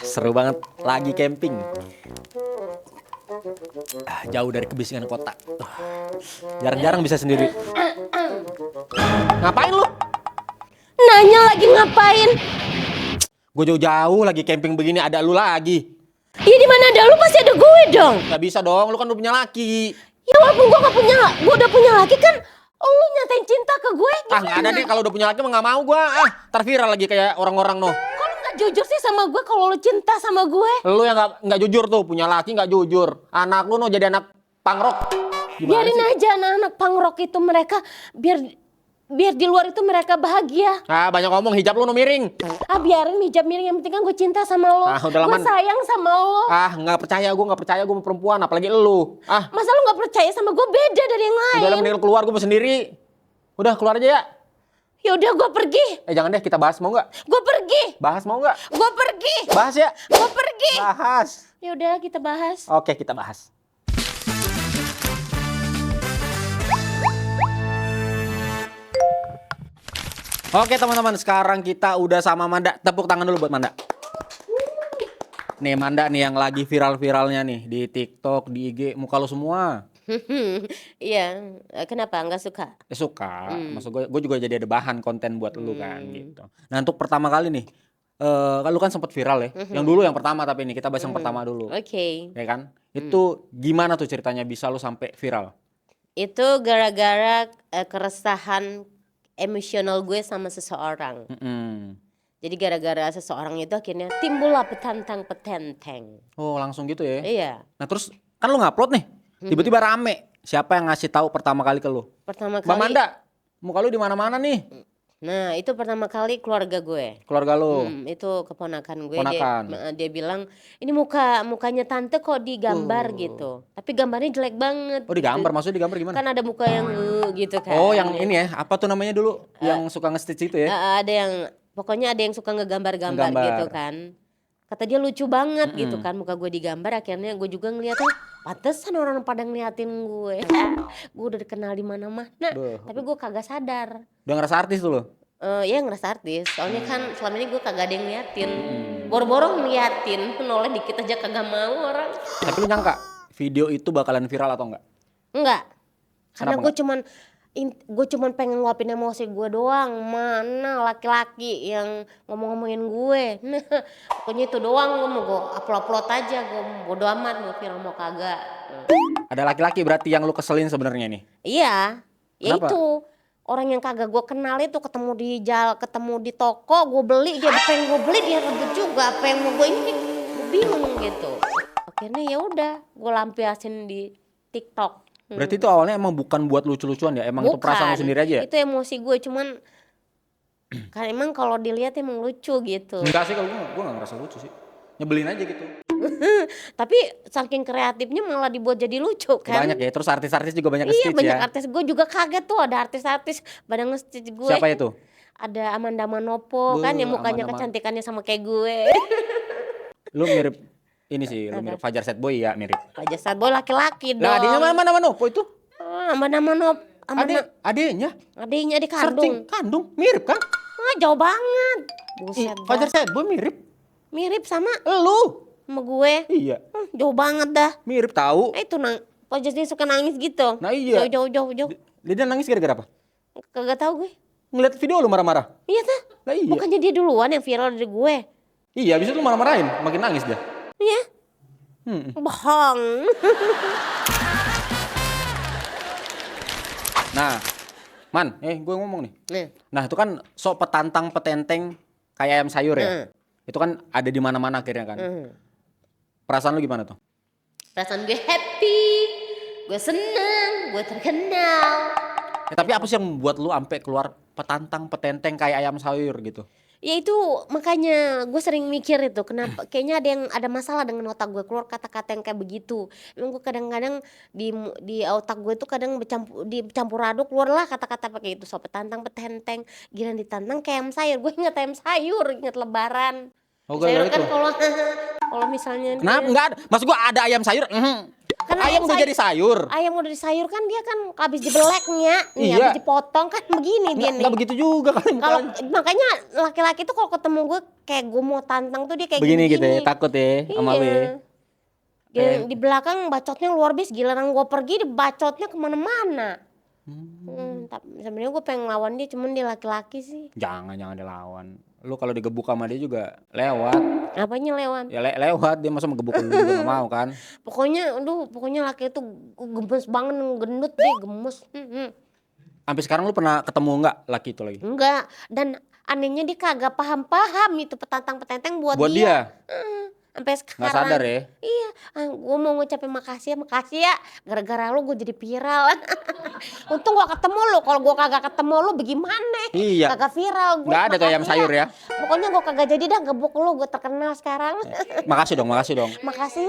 Seru banget lagi camping. Jauh dari kebisingan kota. Jarang-jarang bisa sendiri. Ngapain lu? Nanya lagi ngapain? Gue jauh-jauh lagi camping begini ada lu lagi. Ya di mana ada lu pasti ada gue dong. Gak bisa dong, lu kan udah punya laki. Ya walaupun gue udah punya laki kan, lu nyatain cinta ke gue. Nggak ada deh, kalau udah punya laki mah nggak mau gue. Ntar viral lagi kayak orang-orang noh. Kok lu nggak jujur sih sama gue kalau lu cinta sama gue? Lu yang nggak jujur tuh, punya laki nggak jujur. Anak lu noh jadi anak pangrok. Biarin aja anak-anak pangrok itu mereka biar di luar itu mereka bahagia. Banyak ngomong, hijab lu noh miring. Biarin hijab miring, yang penting kan gue cinta sama lo. Udah lama. Gue sayang sama lo. Nggak percaya gue sama perempuan, apalagi lu. Masa lu nggak percaya sama gue? Beda dari yang lain. Udah mending lu keluar, gue mau sendiri. Udah keluar aja ya. Ya udah gue pergi. Jangan deh, kita bahas mau nggak? Gue pergi. Bahas mau nggak? Gue pergi. Bahas ya. Gue pergi. Bahas. Ya udah kita bahas. Oke, kita bahas. Oke teman-teman, sekarang kita udah sama Manda. Tepuk tangan dulu buat Manda. Nih Manda nih yang lagi viral-viralnya nih di TikTok, di IG, muka lu semua. Iya, kenapa nggak suka? Suka, maksud gue juga jadi ada bahan konten buat lu kan gitu. Nah untuk pertama kali nih, kan lu kan sempat viral ya. Yang dulu yang pertama, tapi ini kita bahas yang pertama dulu. Oke. Ya kan? Itu gimana tuh ceritanya bisa lu sampai viral? Itu gara-gara keresahan emosional gue sama seseorang. Jadi gara-gara seseorang itu akhirnya timbullah petantang-petenteng. Oh langsung gitu ya? Iya. Nah terus kan lu ngupload nih, tiba-tiba rame. Siapa yang ngasih tahu pertama kali ke lu? Pertama kali. Bang Manda, muka lu di mana-mana nih. Nah itu pertama kali keluarga gue. Keluarga lu? Itu keponakan gue. Ponakan. Dia bilang ini mukanya tante kok digambar gitu. Tapi gambarnya jelek banget. Oh digambar, maksudnya digambar gimana? Kan ada muka yang gitu kan. Oh yang ini ya, apa tuh namanya dulu? Yang suka nge-stitch itu ya? Pokoknya ada yang suka ngegambar-gambar gitu kan. Kata dia lucu banget gitu kan muka gue digambar. Akhirnya gue juga ngeliatnya pantesan orang pada ngeliatin gue. Gue udah dikenal di mana-mana. Tapi gue kagak sadar. Udah ngerasa artis tuh lo? Ya ngerasa artis. Soalnya kan selama ini gue kagak ada yang ngeliatin. Boro-boro ngeliatin. Noleh dikit aja kagak mau orang. Tapi lu nyangka video itu bakalan viral atau enggak? Enggak. Karena Kenapa gue cuman pengen nguapin emosi gue doang. Mana laki-laki yang ngomong-ngomongin gue. Nah, pokoknya itu doang. Gue mau gue upload aja. Gue bodo amat mau viral mau kagak. Ada laki-laki berarti yang lu keselin sebenarnya nih? Iya. Ya Kenapa? itu. Orang yang kagak gue kenal itu ketemu di toko, gue beli, dia apa yang gue beli dia rebut juga, apa yang mau gue ini gue bingung gitu. Akhirnya ya udah gue lampiasin di TikTok. Berarti itu awalnya emang bukan buat lucu-lucuan ya? Emang itu perasaan lu sendiri aja ya? Itu emosi gue, cuman kan emang kalau dilihat emang lucu gitu. Enggak sih, kalau gue gak ngerasa lucu sih. Nyebelin aja gitu. Tapi saking kreatifnya malah dibuat jadi lucu kan. Banyak ya, terus artis-artis juga banyak Iya nge-stitch banyak ya? artis, gue juga kaget tuh ada artis-artis pada nge-stitch gue. Siapa itu? Ada Amanda Manopo kan yang mukanya kecantikannya sama kayak gue. Lu mirip ini sih, lu mirip Fajar Sad Boy ya, mirip. Fajar Sad Boy laki-laki dong. Lah adiknya mana Manopo itu? Amanda Manopo. Adiknya? Adiknya adik Searching, kandung, mirip kan? Jauh banget. Buset. Fajar Sad Boy mirip. Mirip sama Lu? sama gue. Iya. Jauh banget dah. Mirip tahu. Itu Fajar dia suka nangis gitu. Nah iya. Jauh. Dia nangis gara-gara apa? Kagak tahu gue. Ngeliat video lu marah-marah. Iya tah. Nah iya. Bukannya dia duluan yang viral dari gue. Iya, abis itu lu marah-marahin, makin nangis dia. Iya. Bohong. Nah, Man, gue ngomong nih. Nah. Nah, itu kan sok petantang petenteng kayak ayam sayur ya. Itu kan ada di mana-mana akhirnya kan. Perasaan lu gimana tuh? Perasaan gue happy. Gue seneng. Gue terkenal. Tapi apa sih yang membuat lu sampai keluar petantang petenteng kayak ayam sayur gitu? Ya itu makanya gue sering mikir itu kenapa kayaknya ada masalah dengan otak gue, keluar kata-kata yang kayak begitu. Memang gue kadang-kadang di otak gue tuh kadang dicampur aduk keluarlah kata-kata pakai itu, sopet tantang petenteng, giliran ditantang kayak ayam sayur. Gue inget ayam sayur, inget lebaran. Oh, Sayur kan itu. kalau misalnya Kenapa enggak ada? Maksud gua ada ayam sayur? kan Karena Ayam udah jadi sayur. ayam udah disayur kan dia kan habis dibeleknya, nih Iya. habis dipotong kan begini dia nih. Nggak begitu juga kali Kalau mukanya. makanya laki-laki tuh kalau ketemu gue kayak gue mau tantang tuh dia kayak Begini gitu ya, gini-gini. takut ya sama lu ya. Iya. Yang di belakang bacotnya luar biasa, giliran gue pergi bacotnya kemana-mana. Tapi sebenarnya gue pengen lawan dia, cuman dia laki-laki sih. Jangan dilawan. Lu kalau digebuk sama dia juga lewat. Apanya lewat? Ya lewat dia masa ngegebuk lu juga nggak mau kan. Pokoknya laki itu gemes banget, gendut deh, gemes. Sampai sekarang lu pernah ketemu nggak laki itu lagi? Enggak, dan anehnya dia kagak paham-paham itu petantang-petenteng buat Buat dia Sampai nggak sekarang. sadar ya. Iya, gue mau ngucapin makasih ya. Gara-gara lu gue jadi viral. Untung gua ketemu lu, kalau gua kagak ketemu lu bagaimana? Iya. Kagak viral. Nggak ada tuh ayam sayur ya. Pokoknya gua kagak jadi dah gebuk lu, gua terkenal sekarang. Makasih dong. Makasih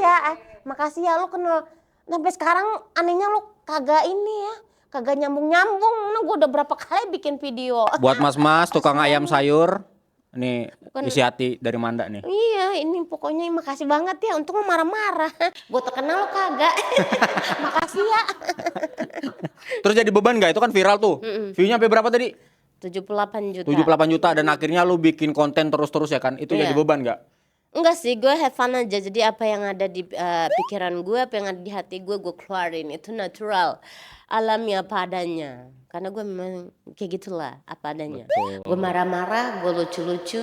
ya lu kenal. Sampai sekarang anehnya lu kagak ini ya. Kagak nyambung-nyambung. Nah, gua udah berapa kali bikin video. Buat mas-mas tukang ayam sayur. Nih isi hati dari Manda nih. Iya, ini pokoknya makasih banget ya. Untung lu marah-marah. Gua terkenal lu kagak. Makasih ya. Terus jadi beban gak? Itu kan viral tuh. View-nya sampai berapa tadi? 78 juta. 78 juta dan akhirnya lu bikin konten terus-terus ya kan? Itu jadi Iya. beban gak? Enggak sih, gue have fun aja. Jadi apa yang ada di pikiran gue, apa yang ada di hati gue keluarin. Itu natural, alami apa adanya. Karena gue memang kayak gitulah, apa adanya. Betul. Gue marah-marah, gue lucu-lucu,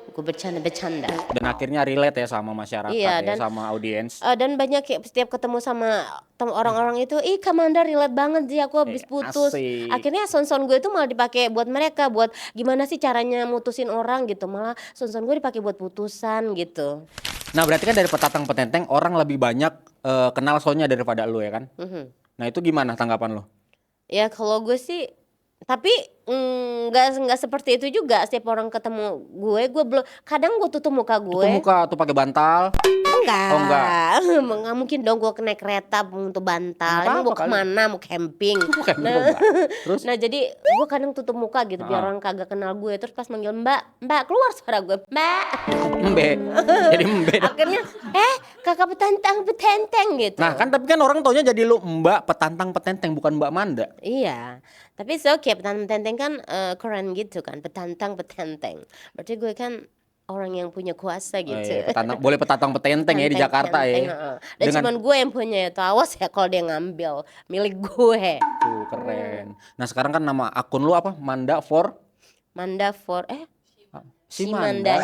gue bercanda-bercanda. Dan akhirnya relate ya sama masyarakat Iya, ya, dan sama audiens. Dan banyak kayak setiap ketemu sama orang-orang itu, ih Kamanda relate banget sih, aku habis putus. asik. Akhirnya son-son gue itu malah dipakai buat mereka, buat gimana sih caranya mutusin orang gitu. Malah son-son gue dipakai buat putusan gitu. Nah berarti kan dari petatang petenteng orang lebih banyak kenal soalnya daripada lu ya kan? Nah itu gimana tanggapan lu? Ya kalau gue sih, tapi nggak seperti itu juga. Setiap orang ketemu gue belum, kadang gue tutup muka Tutup gue. muka tuh pakai bantal. Enggak. Oh, enggak. Nggak mungkin dong gue naik kereta untuk bantal. Nggak Emang apa-apa mau kali. kemana? Mau camping. Bukan, enggak. Terus? Nah jadi gue kadang tutup muka gitu biar orang kagak kenal gue. Terus pas manggil mbak keluar suara gue, mbak. Embe. Jadi embe. Akhirnya kakak petentang gitu. Nah kan tapi kan orang taunya jadi lu mbak petantang petenteng bukan mbak Manda. Iya, tapi so okay, petantang kan keren gitu kan, petantang. Berarti gue kan orang yang punya kuasa Oh, gitu. iya, boleh petantang petenteng ya di Jakarta Petenteng, ya. Dan cuman gue yang punya itu, awas ya kalau dia ngambil milik gue. Tuh keren. Nah sekarang kan nama akun lu apa? Manda for Shimanda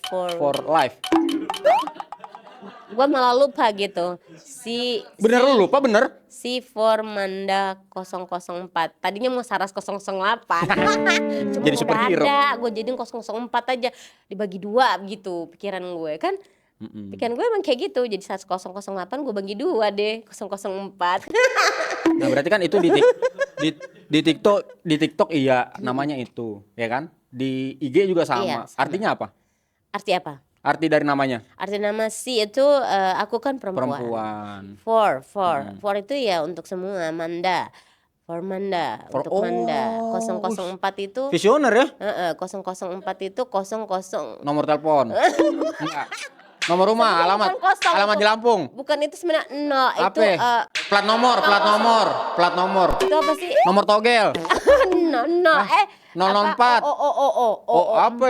for life. Gue malah lupa gitu. Bener lu lupa bener? Si for Manda 004. Tadinya mau Saras 008. Cuma Jadi superhero. Gue jadiin 004 aja. Dibagi 2 gitu pikiran gue kan. Pikiran gue emang kayak gitu. Jadi Saras 008 gue bagi 2 deh. 004. Nah berarti kan itu di TikTok iya namanya itu, ya kan? Di IG juga sama. Iya, sama. Artinya apa? Arti apa? Arti dari namanya? Arti nama si itu aku kan perempuan. For itu ya untuk semua. Manda. For Manda. Untuk Manda. 004 itu. Visioner ya? 004 itu 00. Nomor telepon. Enggak. Nomor rumah, alamat. Bukan kosong, Alamat di Lampung. Bukan itu sebenarnya itu Apa? Plat nomor. itu apa sih? Nomor togel. No. 004. Apa?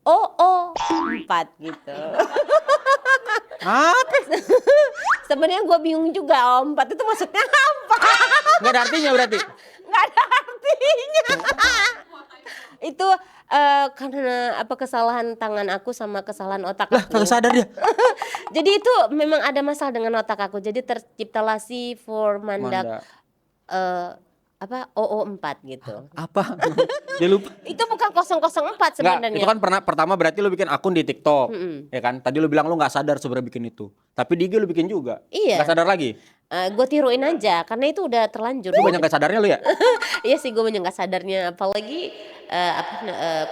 4 gitu. Apa? Sebenarnya gue bingung juga 4 itu maksudnya apa? Enggak ada artinya berarti. Nggak ada artinya. Itu karena apa kesalahan tangan aku sama kesalahan otak Lah, aku. kagak sadar dia. Jadi itu memang ada masalah dengan otak aku. Jadi terciptalah si for Manda. Manda. 004 gitu. Apa? Dia lupa. Itu bukan 004 Enggak, sebenarnya. itu kan pertama berarti lu bikin akun di TikTok. Ya kan? Tadi lu bilang lu nggak sadar sebenarnya bikin itu. Tapi di IG lu bikin juga. Iya. Nggak sadar lagi. Gue tiruin aja karena itu udah terlanjur. Lu banyak nggak sadarnya lu ya? Iya sih gue banyak nggak sadarnya. Apalagi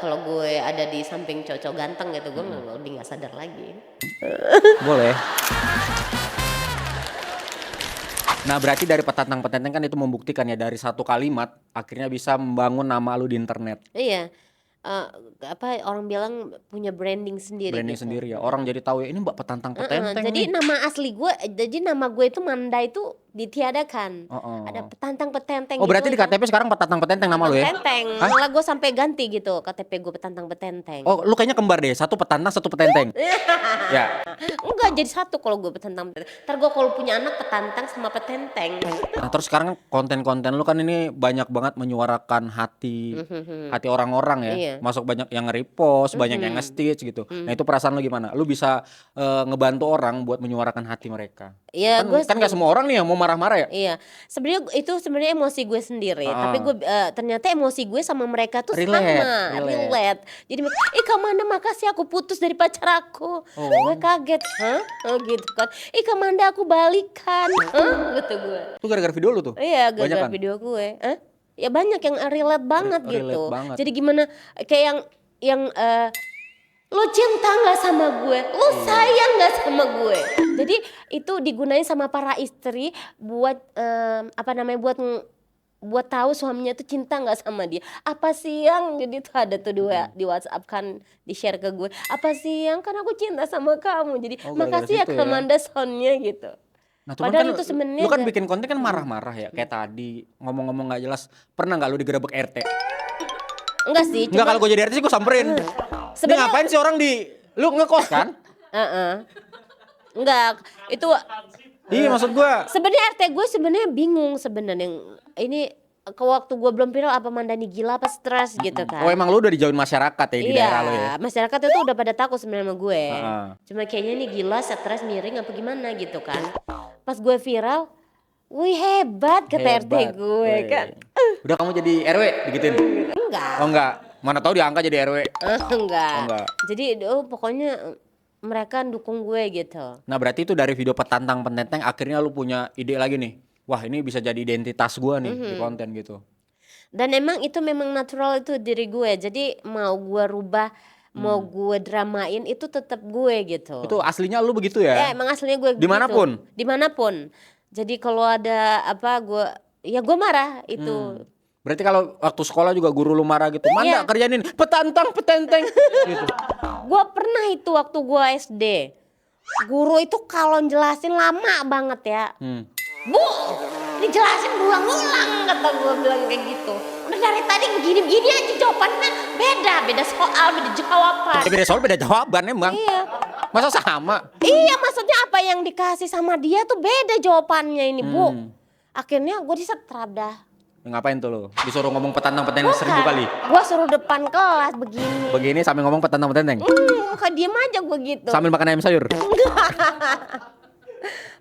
kalau gue ada di samping cowok ganteng gitu, gue lebih nggak sadar lagi. Boleh. Nah berarti dari petantang petenteng kan itu membuktikan ya dari satu kalimat akhirnya bisa membangun nama lu di internet. Iya. eh, apa orang bilang punya branding sendiri Branding gitu. sendiri ya. Orang jadi tahu ya ini Mbak Petantang Petenteng Jadi nih. nama gue itu Manda itu ditiadakan. Ada Heeh. petantang petenteng Oh, gitu berarti di aja. KTP sekarang Petantang Petenteng nama lu ya? Petenteng. Hah? Malah gue sampai ganti gitu KTP gue petantang petenteng. Oh, lu kayaknya kembar deh. Satu Petantang, satu Petenteng. Ya. Enggak jadi satu kalau gue petantang petenteng. Ntar gue kalau punya anak petantang sama petenteng. Nah, terus sekarang konten-konten lu kan ini banyak banget menyuarakan hati hati orang-orang ya. Iya. Masuk banyak yang nge-repost, banyak yang nge-stitch gitu. Nah, itu perasaan lu gimana? Lu bisa ngebantu orang buat menyuarakan hati mereka. Ya gue Kan gak semua orang nih yang mau marah-marah ya? Iya, sebenarnya emosi gue sendiri. Tapi gue ternyata emosi gue sama mereka tuh Relate, sama, relate. relate. Jadi, Kak Manda makasih aku putus dari pacar aku. Gue kaget, hah? Oh gitu kan. Kak Manda aku balikan, hah? Gitu gue. Itu gara-gara video lu tuh? Iya, Banyak gara-gara kan? video gue. Hah? Ya banyak yang relate banget Relate gitu. banget. Jadi gimana? Kayak yang lo cinta nggak sama gue, lo sayang nggak sama gue. Jadi itu digunain sama para istri buat buat tahu suaminya tuh cinta nggak sama dia. Apa sih yang jadi tuh ada tuh dua di WhatsApp kan di share ke gue. Apa sih yang kan aku cinta sama kamu. Jadi Oh, gara-gara makasih ya situ ya. Kamanda soundnya gitu. Nah, cuman Padahal kan itu sebenarnya lu kan nggak- bikin konten kan marah-marah ya. Kayak tadi ngomong-ngomong gak jelas. Pernah gak lu digerebek RT? Enggak sih. Enggak, kalau gue jadi RT sih gue samperin. Ini Sebenarnya- ngapain sih orang di... Lu ngekos kan? Enggak, itu Iya, maksud gue. sebenarnya RT gue sebenarnya bingung sebenarnya. Ini ke waktu gue belum viral apa Mandani gila apa stres gitu kan. Oh, emang lu udah dijauhin masyarakat ya di Iya, daerah lu ya? masyarakat itu udah pada takut sebenarnya sama gue. Heeh. Cuma kayaknya ini gila, stres, miring apa gimana gitu kan. Pas gue viral, wih hebat kata RT Hebat. gue Weh. kan. Udah kamu jadi RW digituin? Enggak. Oh enggak, mana tahu diangkat jadi RW. Enggak. Oh, enggak. Jadi pokoknya mereka dukung gue gitu. Nah, berarti itu dari video Petantang Petenteng akhirnya lu punya ide lagi nih. Wah, ini bisa jadi identitas gua nih di konten gitu. Dan emang itu memang natural itu diri gue. Jadi mau gue rubah, mau gue dramain itu tetap gue gitu. Itu aslinya lu begitu ya? Ya emang aslinya gue Dimanapun? begitu. Dimanapun. Jadi kalau ada apa gue marah itu. Berarti kalau waktu sekolah juga guru lu marah gitu. Manda Iya. kerjain ini Petantang Petenteng gitu. Gue pernah itu waktu gue SD. Guru itu kalau jelasin lama banget ya. Bu, dijelasin berulang-ulang kata gue bilang kayak gitu. Udah dari tadi begini-begini aja jawabannya beda soal, beda jawaban. Ya, beda soal beda jawaban emang. Iya. Masa sama? Iya, maksudnya apa yang dikasih sama dia tuh beda jawabannya ini, Bu. Akhirnya gue disetrap dah. Ya, ngapain tuh lu? Disuruh ngomong Petantang Petenteng 1000 kali. Gue suruh depan kelas begini. Begini sambil ngomong Petantang Petenteng. Muka diem aja gue gitu. Sambil makan ayam sayur.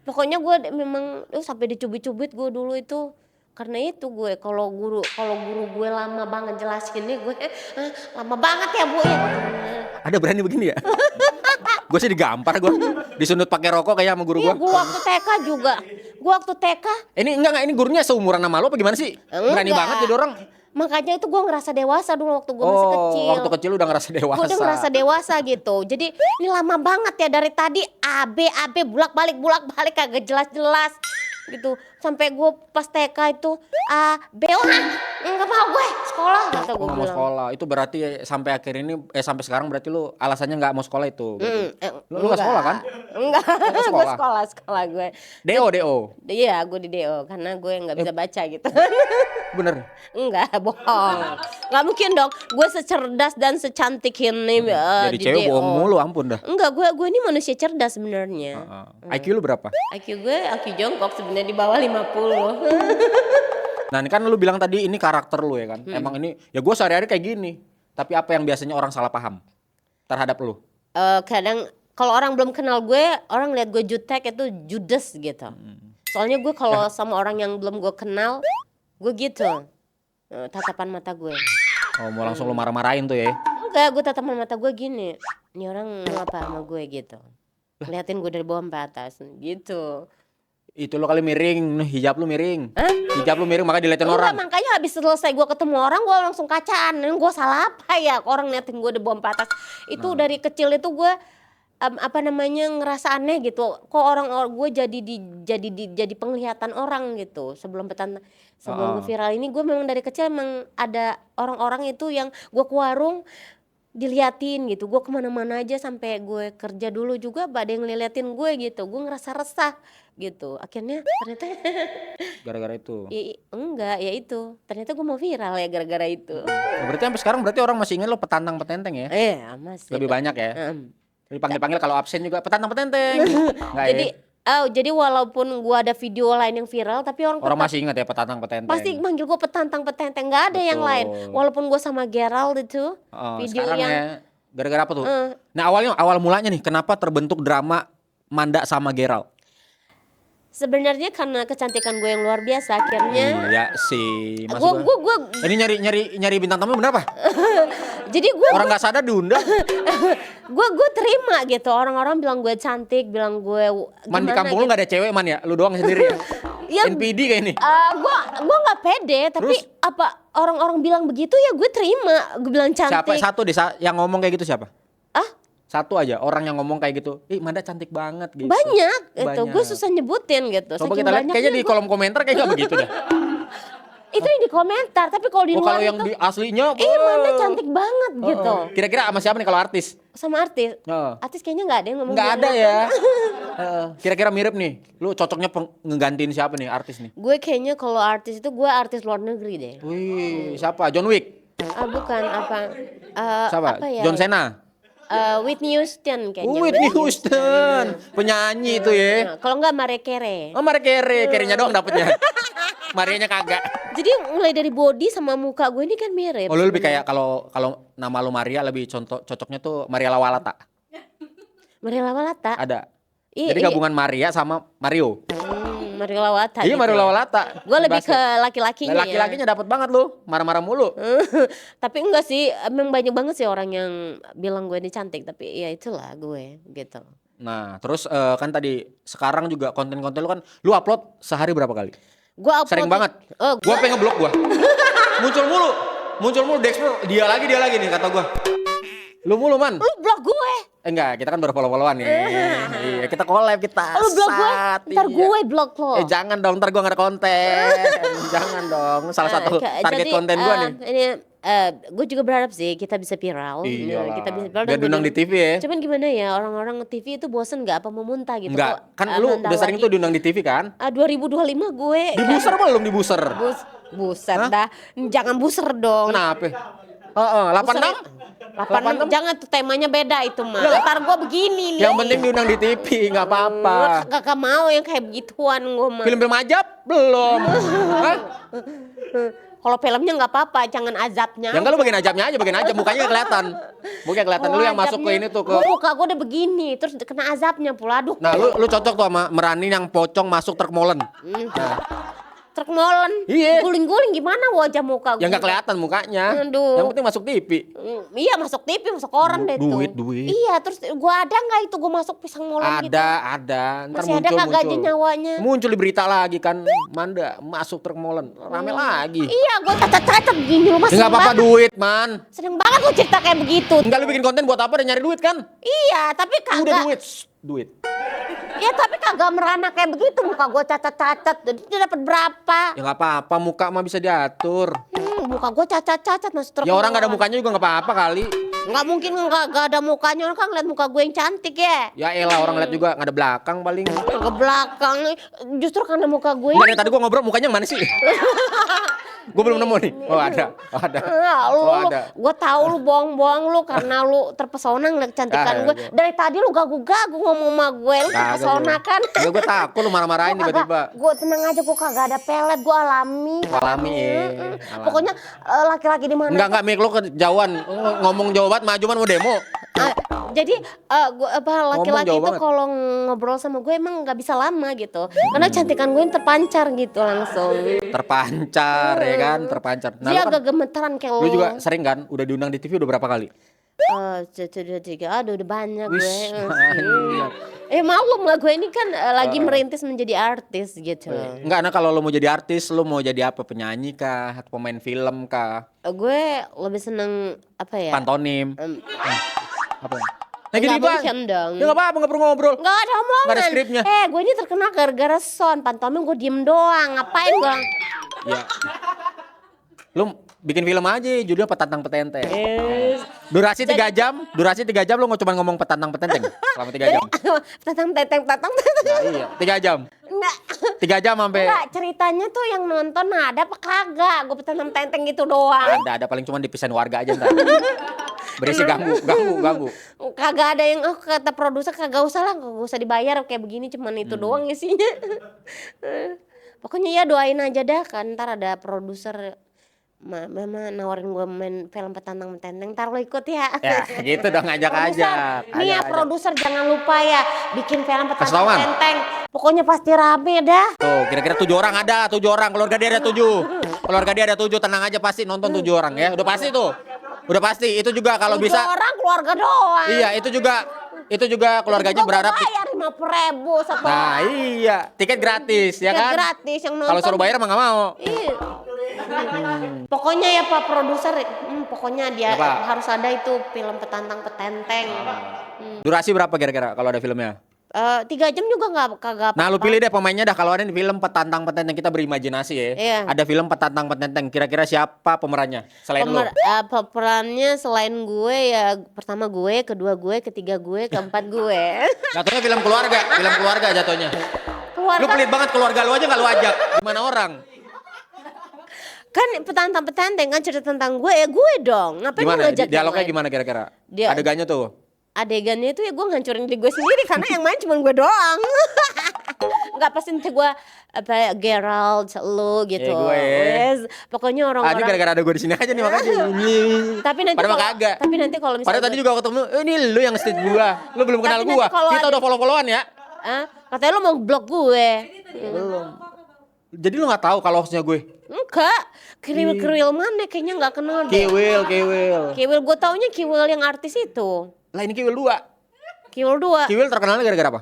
Pokoknya gue memang sampai dicubit-cubit gue dulu itu. Karena itu gue kalau guru gue lama banget jelasinnya gue lama banget ya Bu ya. Ada berani begini ya? Gue sih digampar gue. Disundut pakai rokok kayak sama guru Iya, gue. gue waktu TK juga. Gue waktu TK Ini enggak ini gurunya seumuran sama lo apa gimana sih? Berani enggak. banget jadi orang. Makanya itu gue ngerasa dewasa dulu waktu gue masih kecil. Waktu kecil udah ngerasa dewasa. Gue udah ngerasa dewasa gitu. Jadi ini lama banget ya dari tadi AB bulak-balik kagak jelas-jelas gitu. Sampai gue pas TK itu A B enggak mau gue sekolah kata gue Nggak mau bilang. sekolah. Itu berarti sampai akhir ini sampai sekarang berarti lu alasannya nggak mau sekolah itu. Lu nggak sekolah kan? Enggak, gue sekolah gue. DO. Iya, gue di DO karena gue nggak bisa baca gitu. Bener. Enggak, bohong. Nggak mungkin dong. Gue secerdas dan secantik ini Jadi di cewek DO. bohong mulu ampun dah. Enggak, gue ini manusia cerdas sebenarnya. IQ lu berapa? IQ jongkok sebenarnya di bawah 50. Nah ini kan lu bilang tadi ini karakter lu ya kan. Emang ini ya gue sehari-hari kayak gini. Tapi apa yang biasanya orang salah paham terhadap lu? Kadang kalau orang belum kenal gue, orang lihat gue jutek itu judes gitu. Soalnya gue kalau sama orang yang belum gue kenal, gue gitu. Tatapan mata gue. Oh mau langsung lu marah-marahin tuh ya? Enggak, gue tatapan mata gue gini. Ini orang mau apa sama gue gitu. Liatin gue dari bawah sampai atas gitu. Itu lo kali miring, hijab lu miring. Hah? Hijab lu miring makanya diliatin Enggak, orang. makanya habis selesai gue ketemu orang gue langsung kacaan. Gue salah apa ya? Orang liatin gue di bawah sampai atas. Itu dari kecil itu gue apa namanya, ngerasa aneh gitu. Kok orang gue jadi penglihatan orang gitu. Sebelum gue Heeh. viral ini, gue memang dari kecil emang ada orang-orang itu yang gue ke warung diliatin gitu. Gue kemana-mana aja sampai gue kerja dulu juga ada yang ngeliatin gue gitu. Gue ngerasa resah gitu. Akhirnya ternyata Gara-gara itu. enggak, ya itu. Ternyata gue mau viral ya gara-gara itu. Nah, berarti sampai sekarang berarti orang masih ingat lo petantang petenteng ya? Masih. Lebih banyak ya? Em. Dipanggil-panggil kalau absen juga petantang petenteng. Enggak Jadi ya? jadi walaupun gua ada video lain yang viral, tapi orang Orang tetap masih ingat ya petantang petenteng. pasti manggil gua petantang petenteng, nggak ada yang lain. Betul. Walaupun gua sama Gerald itu video Sekarang yang ya gara-gara apa tuh? eh, Nah, awal mulanya nih kenapa terbentuk drama Manda sama Gerald? sebenarnya karena kecantikan gue yang luar biasa, akhirnya Iya sih, gua masuk. gua Ini nyari bintang tamu bener apa? jadi gua Orang nggak sadar diundang. gua terima gitu. Orang-orang bilang gue cantik, bilang gue Man di gimana kampung lu gitu. nggak ada cewek man ya? Lu doang sendiri ya? Ya, NPD kayak ini. gua nggak pede, tapi Terus? apa orang-orang bilang begitu ya gue terima. Gue bilang Siapa cantik. satu deh yang ngomong kayak gitu siapa? Ah, Satu aja orang yang ngomong kayak gitu. Ih, Manda cantik banget gitu. banyak gitu. Banyak. Gue susah nyebutin gitu. Coba Saking kita lihat banyaknya kayaknya di gua- kolom komentar kayak nggak begitu dah. itu yang di komentar, tapi kalau di Oh, luar kalau yang itu di aslinya Manda cantik banget gitu. Kira-kira sama siapa nih kalau artis? Sama artis. Heeh. Artis kayaknya nggak ada yang ngomong Nggak gitu. ada ya. Heeh. Kira-kira mirip nih. Lu cocoknya ngegantiin siapa nih artis nih? Gue kayaknya kalau artis itu gue artis luar negeri deh. Wih, siapa? John Wick. Bukan apa. Siapa? Apa ya? John Cena. Whitney Houston kayaknya. Whitney Houston. Penyanyi itu ya. Nah, kalau nggak Mariah Carey. Oh, Maria Carey. Carey-nya doang dapetnya. Marianya kagak. Jadi mulai dari body sama muka gue ini kan mirip. Oh, lu lebih kayak kalau nama lu Maria lebih cocoknya tuh Maria Lawalata. Maria Lawalata. Ada. Iya, Jadi gabungan Maria sama Mario. Maria Lawalata. Iya, gitu Mario ya. Lawalata. Gue lebih Basket. ke laki-lakinya. Nah, laki-lakinya dapat banget lu, marah-marah mulu. Tapi enggak sih, emang banyak banget sih orang yang bilang gue ini cantik, tapi ya itulah gue gitu. Nah, terus kan tadi sekarang juga konten-konten lu kan lu upload sehari berapa kali? Gue upload Sering banget. Oh, Gua pengen ngeblok gua. Muncul mulu di explore, dia lagi nih kata gua. Lu mulu man. lu blok gue. Enggak, kita kan baru follow-followan nih. Iya, kita collab kita. Lu blok gue. Sat, Ntar iya. gue blok lo. Jangan dong, ntar gua gak ada konten. Jangan dong, salah satu target Jadi, konten gua nih. Ini gue juga berharap sih kita bisa viral. Iyalah. Kita bisa viral. Biar dan diundang di TV ya. Cuman gimana ya, orang-orang TV itu bosen nggak apa mau muntah gitu. Enggak, Kok, kan lu nonton udah sering lagi. tuh diundang di TV kan? 2025 gue. Di buser belum di buser? Buset Hah? dah. Jangan buser dong. Kenapa? 86? 86 jangan tuh temanya beda itu mah. Ntar gue begini nih. Yang penting diundang di TV, nggak apa-apa. Gak mau yang kayak begituan gue mah. Film-film ajab belum. Hah? Kalau filmnya nggak apa-apa, jangan azabnya. Yang lu bagian ajabnya aja, bagian ajab mukanya kelihatan. Mukanya kelihatan lu yang masuk ke ini tuh ke. Muka gue udah begini, terus kena azabnya pula. Aduh. Nah, lu cocok tuh sama Merani yang pocong masuk truk molen. Nah, Truk molen. Iya. Guling-guling gimana wajah muka gue. yang nggak kelihatan mukanya. Aduh. Yang penting masuk TV. Iya masuk TV, masuk koran deh tuh. Duit. Iya, terus gua ada nggak itu gua masuk pisang molen gitu? Ada. Ntar Masih ada muncul. nggak gaji nyawanya? Muncul di berita lagi kan, Manda masuk truk molen. Rame lagi. Iya, gua cacat-cacat gini lu Ya masih nggak apa-apa duit, man. Seneng banget gua cerita kayak begitu. Enggak lu bikin konten buat apa? Dan nyari duit kan? Iya, tapi Udah kagak. duit. Shh, duit. Iya, tapi kagak merana kayak begitu muka gua cacat-cacat. Jadi dia dapat berapa? Ya nggak apa-apa, muka mah bisa diatur. Muka gua cacat-cacat masuk truk. Ya orang nggak ada molen. mukanya juga nggak apa-apa kali. Nggak mungkin nggak ada mukanya, orang kan ngeliat muka gue yang cantik ya. Ya elah orang lihat juga nggak ada belakang paling. Ke belakang, justru karena muka gue. Enggak, dari tadi gua ngobrol mukanya yang mana sih? Gua belum nemu nih. Oh ada. Gue tahu lu bohong-bohong lu karena lu terpesona ngeliat kecantikan gue. Dari tadi lu gagu-gagu ngomong sama gue, lu terpesona kan? Ya gue takut lu marah-marahin tiba-tiba. Gue tenang aja, gue kagak ada pelet, gue alami. Alami ya. Pokoknya laki-laki di mana? Enggak Mik lu kejauhan. Ngomong jauh banget maju man mau demo. Jadi laki-laki jauh itu banget. kalau ngobrol sama gue emang nggak bisa lama gitu, karena cantikan gue yang terpancar gitu langsung. Terpancar ya kan, terpancar. Nah, Dia lu kan, agak gemeteran kayak lu juga sering kan udah diundang di TV udah berapa kali? tiga, aduh udah banyak Wis, gue. banyak. Maklum lah gue ini kan lagi merintis menjadi artis gitu. Enggak, nah kalau lu mau jadi artis, lu mau jadi apa? Penyanyi kah? Atau pemain film kah? Gue lebih seneng apa ya? Pantonim. Apa? Nah gini Nggak Pak. mungkin dong. Ya nggak apa-apa, nggak perlu ngobrol. Nggak ada omongan. Nggak ada skripnya. Gue ini terkenal gara-gara son. Pantomim gue diem doang. Ngapain gue? Ya. Lu bikin film aja, judulnya Petantang Petenteng. Durasi 3 jam, lu cuma ngomong petantang petenteng selama 3 jam. Tatang. Nah, iya, 3 jam. Enggak. 3 jam sampai Enggak, ceritanya tuh yang nonton ada apa kagak? Gue petenteng gitu doang. ada paling cuma dipisahin warga aja ntar. Berisi ganggu. Kagak ada yang kata produser kagak usah lah, kagak usah dibayar kayak begini, cuman itu doang isinya. Pokoknya ya doain aja dah kan, ntar ada produser Mama nawarin gue main film Petantang Petenteng, ntar lo ikut ya. Ya gitu dong, ngajak aja. Nih ya produser jangan lupa ya bikin film Kasih Petantang tauan. Petenteng. Pokoknya pasti rame dah. Tuh, kira-kira 7 orang ada, 7 orang. Keluarga dia ada 7. Keluarga dia ada 7, tenang aja pasti nonton 7 orang ya. Udah pasti tuh. Udah pasti. Itu juga kalau 7 bisa. orang keluarga doang. Iya, itu juga keluarganya Gua berharap. bayar 50.000 satu Nah, orang. iya, tiket gratis ya Tiket kan? gratis yang nonton. Kalau suruh bayar mah nggak mau. Iya. Pokoknya ya Pak produser, pokoknya dia Apa? harus ada itu film Petantang Petenteng. Durasi berapa kira-kira kalau ada filmnya? 3 jam juga nggak kagak. Nah, lu apa-apa. pilih deh pemainnya dah. Kalau ada di film Petantang Petenteng, kita berimajinasi ya. Iya. Ada film Petantang Petenteng, kira-kira siapa pemerannya selain lu? Pemerannya selain gue ya pertama gue, kedua gue, ketiga gue, keempat gue. Jatuhnya film keluarga jatuhnya. Lu Keluarga pelit banget, keluarga lu aja nggak lu ajak. Gimana orang? kan Petantang Petenteng kan cerita tentang gue ya gue dong. Ngapain Gimana? gue ngajak yang Dialognya lain? gimana kira-kira? Dia- Adegannya tuh. Adegannya itu ya gue ngancurin diri gue sendiri karena yang main cuma gue doang. Nggak pasti nanti gue apa Gerald lu gitu. gue. Wes, pokoknya Ini orang-orang. gara-gara ada gue di sini aja nih makanya. Tapi nanti Padahal kalau kagak. tapi nanti kalau misalnya Padahal tadi juga ketemu, ini lu yang stage gua. Lu belum kenal Tapi nanti gua. kalau Kita ada- udah follow-followan ya. katanya lu mau blok gue. Belum. Jadi lu nggak tahu kalau hostnya gue. Enggak, kriwil mana kayaknya nggak kenal deh. Kiwil. Kiwil gue taunya Kiwil yang artis itu. Lah ini Kiwil 2. Kiwil 2. Kiwil terkenalnya gara-gara apa?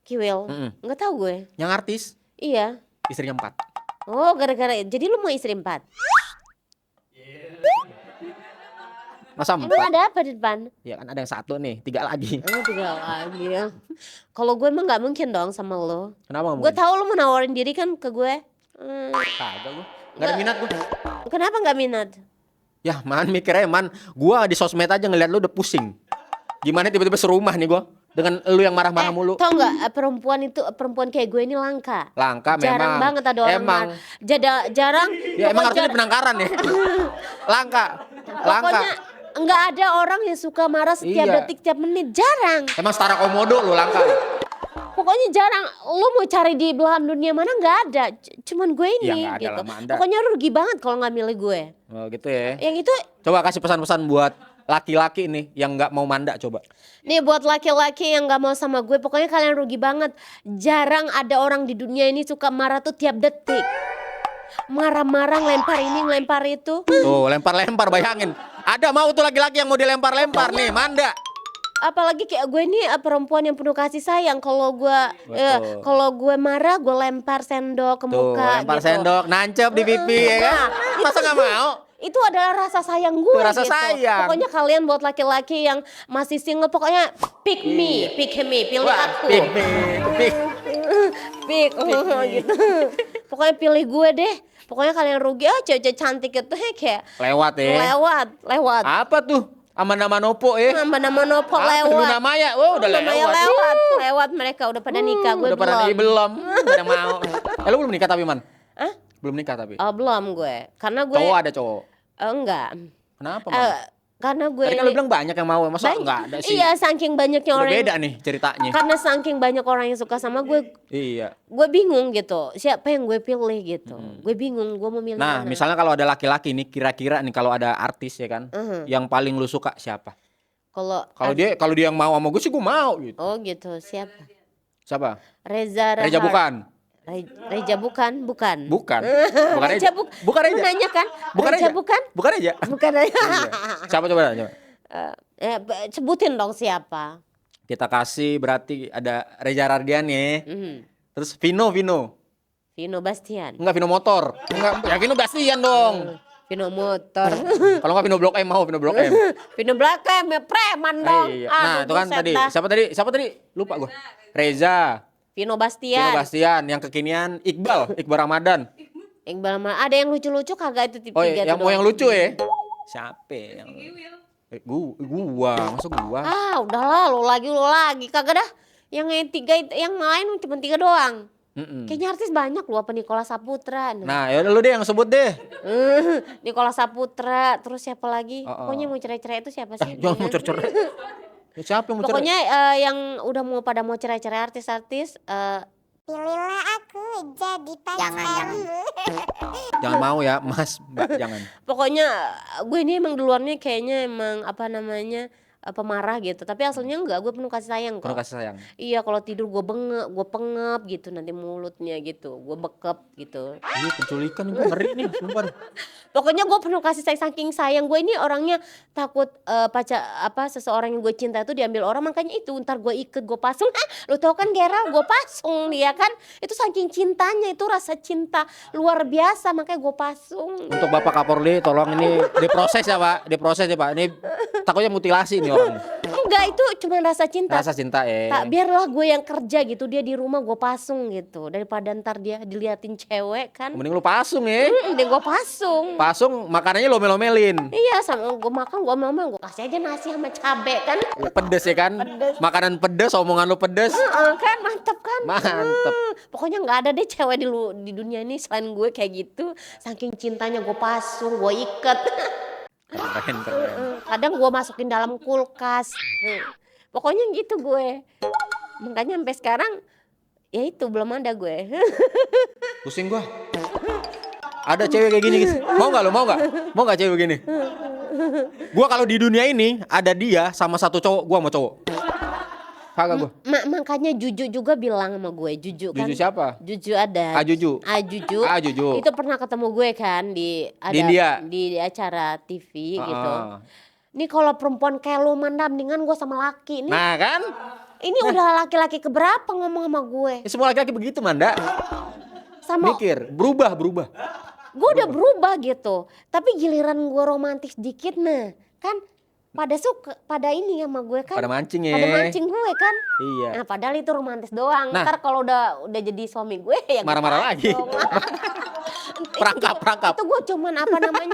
Kiwil. Nggak tahu gue. Yang artis, Iya. istrinya 4. Oh, gara-gara jadi lu mau istri 4. Masa Emang 4? ada apa di depan? Ya kan ada yang 1 nih, 3 lagi. Oh, 3 lagi ya. Kalau gue emang nggak mungkin dong sama lo. Kenapa Gue ngomong? tahu lo mau nawarin diri kan ke gue. Kagak gua. Enggak ada minat gua. Kenapa nggak minat? Ya, man mikirnya man, gua di sosmed aja ngeliat lu udah pusing. Gimana tiba-tiba serumah nih gua dengan lu yang marah-marah mulu. Tau nggak perempuan kayak gue ini langka. Langka Jarang memang. banget ada orang Emang. jarang. Ya emang harusnya Pokoknya di penangkaran ya. Langka. Pokoknya nggak ada orang yang suka marah setiap Iya. detik, setiap menit. Jarang. Emang setara komodo lu langka. Pokoknya jarang. Lu mau cari di belahan dunia mana nggak ada. Cuman gue ini Ya, nggak ada gitu. lah, Manda. Pokoknya rugi banget kalau nggak milih gue. Oh gitu ya. Yang itu Coba kasih pesan-pesan buat laki-laki nih yang nggak mau manda coba. nih buat laki-laki yang nggak mau sama gue. Pokoknya kalian rugi banget. Jarang ada orang di dunia ini suka marah tuh tiap detik. Marah-marah, ngelempar ini, ngelempar itu. Tuh lempar-lempar bayangin. Ada mau tuh laki-laki yang mau dilempar-lempar nih manda. Apalagi kayak gue ini perempuan yang penuh kasih sayang. Kalau gue Betul. kalau gue marah, gue lempar sendok ke Tuh muka lempar gitu. sendok, nancep di pipi ya kan. Masa nggak mau? Itu adalah rasa sayang gue Itu rasa gitu. sayang. Pokoknya kalian buat laki-laki yang masih single, pokoknya pick me, pilih Wah, aku. pik. Pick, gitu. Pokoknya pilih gue deh. Pokoknya kalian rugi, cewek cantik itu kayak Lewat ya. lewat. Apa tuh? Aman-aman Nopo ya. Nama-nama nopo Apa? lewat. Luna Maya. Oh, udah Namanya lewat. lewat mereka udah pada nikah, gue Udah pada belum. belum. Udah mau. Lu belum nikah tapi man? Hah? Belum nikah tapi. Oh, belum gue. Karena gue Cowok ada cowok. enggak. Kenapa man? Karena gue Tadi kan lu ini- bilang banyak yang mau. Masa enggak ada sih? Iya, saking banyaknya Udah orang. beda nih ceritanya. Karena saking banyak orang yang suka sama gue Iya. bingung gitu. Siapa yang gue pilih gitu. Gue bingung gue mau milih Nah, mana. misalnya kalau ada laki-laki nih, kira-kira nih kalau ada artis ya kan, yang paling lu suka siapa? Kalau dia yang mau sama gue sih gue mau gitu. Oh gitu, siapa? Siapa? Reza Reja bukan? Reja bukan? Bukan. Bukan Reja. Bukan Lu Reja. nanya kan? Bukan Reja Reja. bukan? Bukan Reja. Bukan Reja. Iya. Siapa coba? Sebutin dong siapa. Kita kasih berarti ada Reza Rardian ya. Mhm. Terus Vino. Vino Bastian. Enggak Vino motor. Enggak, ya Vino Bastian dong. Vino motor. Kalau nggak Vino Blok M mau Vino Blok M. Vino belakang preman dong. Iya. Nah, Aduh, itu kan buset tadi. dah. Siapa tadi? Lupa gue. Reza, Vino Vino Bastian. Bastian, yang kekinian Iqbal Ramadan. Iqbal ada yang lucu-lucu kagak itu tip Oh, 3 yang tuh mau yang doang. lucu ya? Siapa yang masuk gua. Ah, udahlah lu lagi kagak dah. Yang 3 itu yang main cuma 3 doang. Mm-mm. Kayaknya artis banyak loh apa Nicholas Saputra. Nah, ya udah lu deh yang sebut deh. Nicholas Saputra, terus siapa lagi? Oh. Pokoknya mau cerai-cerai itu siapa sih? Jangan mau cerai. Ya, siapa yang mau cerai? Pokoknya yang udah mau cerai-cerai artis-artis Pilihlah aku jadi pacarmu. Jangan mau ya, Mas. Mbak, jangan. pokoknya gue ini emang duluannya kayaknya emang apa namanya pemarah gitu, tapi aslinya enggak, gue penuh kasih sayang Penuh kok. kasih sayang. Iya, kalau tidur gue pengep gitu, nanti mulutnya gitu, gue bekep gitu. Ini penculikan gue ngeri nih, sumpah. Pokoknya gue penuh kasih sayang, saking sayang gue ini orangnya takut seseorang yang gue cinta itu diambil orang, makanya itu ntar gue iket, gue pasung. Lu tau kan Gerald, gue pasung dia kan, itu saking cintanya, itu rasa cinta luar biasa, makanya gue pasung. Untuk Bapak Kapolri, tolong ini diproses ya Pak, diproses ya Pak. Ini takutnya mutilasi nih orang. Enggak, itu cuma rasa cinta. Rasa cinta Tak, biarlah gue yang kerja gitu, dia di rumah gue pasung gitu, daripada ntar dia diliatin cewek kan. Mending lu pasung ya. Mending gue pasung. Pasung makanannya lo melo-melin. Iya, sama gue makan, gue kasih aja nasi sama cabe kan. Pedes ya kan? Makanan pedes, omongan lu pedes. Kan mantap kan. Mantep. Pokoknya nggak ada deh cewek di dunia ini selain gue kayak gitu. Saking cintanya gue pasung, gue iket. Keren. Kadang gue masukin dalam kulkas. Pokoknya gitu gue. Makanya sampai sekarang ya itu belum ada gue. Pusing gua. Ada cewek kayak gini gitu. Mau nggak lo? Mau nggak cewek gini? Gua kalau di dunia ini ada dia sama satu cowok, gua mau cowok. Kagak gua. Makanya Juju juga bilang sama gue, Juju kan. Juju siapa? Juju ada. Juju. Juju. Itu pernah ketemu gue kan di India. di acara TV gitu. Ah. Nih kalau perempuan kayak lu mandam mendingan gue sama laki nih. Nah kan? Ini udah laki-laki keberapa ngomong sama gue? Ya, semua laki-laki begitu Manda. Sama Mikir, berubah. gue udah berubah gitu. Tapi giliran gue romantis dikit nah, kan pada ini sama gue kan. Pada mancing ya. Pada mancing gue kan. Iya. Nah, padahal itu romantis doang. Nah. Ntar kalau udah jadi suami gue ya gue Marah-marah lagi. pasung. Perangkap. Itu gue cuman